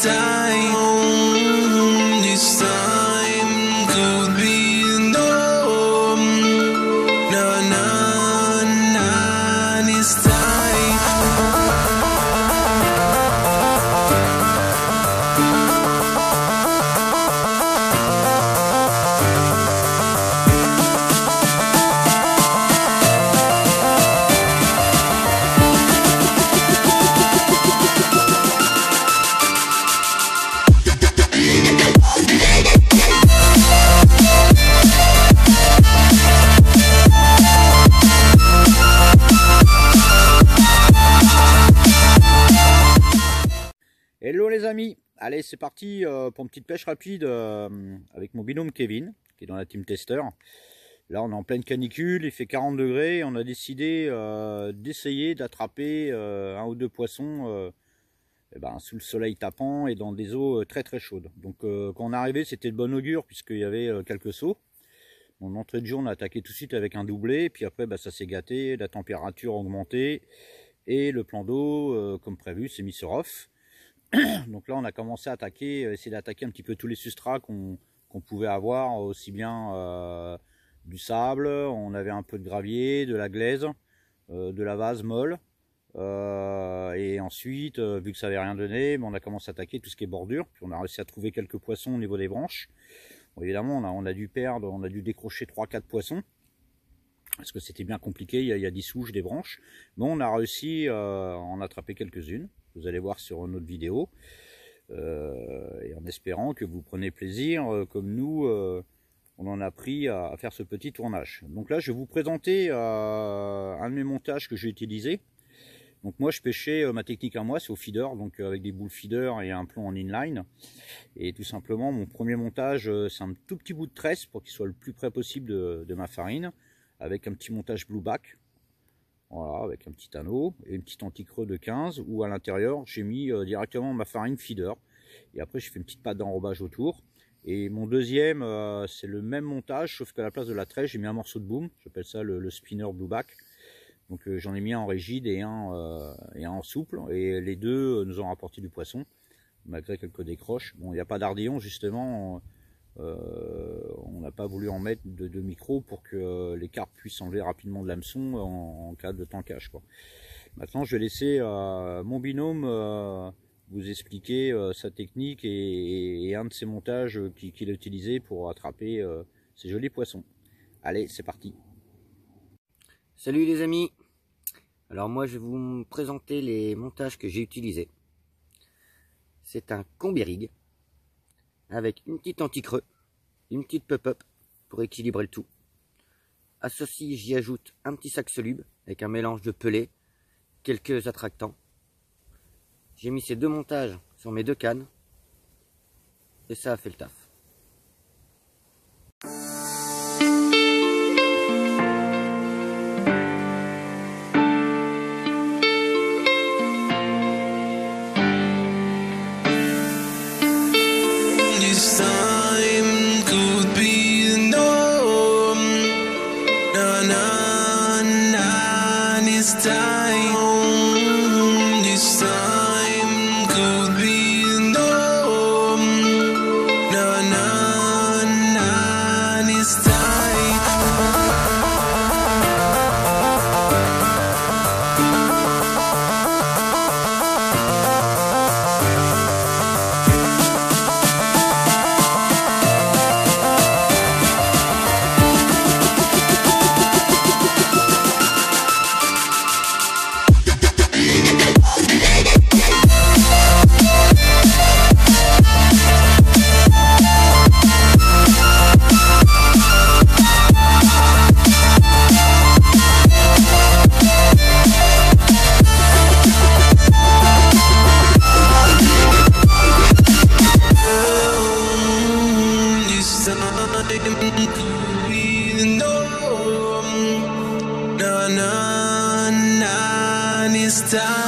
time could be no, this time. Hello les amis, allez c'est parti pour une petite pêche rapide avec mon binôme Kevin qui est dans la team tester. Là on est en pleine canicule, il fait 40 degrés, on a décidé d'essayer d'attraper un ou deux poissons sous le soleil tapant et dans des eaux très très chaudes. Donc quand on est arrivé c'était de bon augure puisqu'il y avait quelques seaux. En entrée de jeu on a attaqué tout de suite avec un doublé, puis après ça s'est gâté, la température a augmenté et le plan d'eau comme prévu s'est mis sur off. Donc là on a commencé à attaquer, essayer d'attaquer un petit peu tous les substrats qu'on pouvait avoir, aussi bien du sable, on avait un peu de gravier, de la glaise, de la vase molle, et ensuite vu que ça n'avait rien donné, on a commencé à attaquer tout ce qui est bordure, puis on a réussi à trouver quelques poissons au niveau des branches. Bon, évidemment on a dû perdre, on a dû décrocher 3-4 poissons, parce que c'était bien compliqué, il y a des souches, des branches, mais on a réussi à en attraper quelques-unes. Vous allez voir sur notre vidéo, et en espérant que vous prenez plaisir, comme nous, on en a pris à faire ce petit tournage. Donc là, je vais vous présenter un de mes montages que j'ai utilisé. Donc moi, je pêchais, ma technique à moi, c'est au feeder, donc avec des boules feeder et un plomb en inline. Et tout simplement, mon premier montage, c'est un tout petit bout de tresse pour qu'il soit le plus près possible de ma farine, avec un petit montage blueback. Voilà, avec un petit anneau et une petite anti-creux de 15 où à l'intérieur j'ai mis directement ma farine feeder et après je fais une petite pâte d'enrobage autour. Et mon deuxième c'est le même montage sauf qu'à la place de la tresse j'ai mis un morceau de boom, j'appelle ça le spinner blueback. Donc j'en ai mis un en rigide et un en souple et les deux nous ont rapporté du poisson malgré quelques décroches. Bon, il n'y a pas d'ardillon justement, on n'a pas voulu en mettre de micro pour que les carpes puissent enlever rapidement de l'hameçon en cas de tankage, quoi. Maintenant je vais laisser mon binôme vous expliquer sa technique et un de ses montages qu'il a utilisé pour attraper ces jolis poissons. Allez, c'est parti. Salut les amis. Alors moi je vais vous présenter les montages que j'ai utilisés. C'est un combi rig avec une petite anti-creux, une petite pop-up pour équilibrer le tout. À ceci, j'y ajoute un petit sac solube avec un mélange de pelé, quelques attractants. J'ai mis ces deux montages sur mes deux cannes et ça a fait le taf. It's time.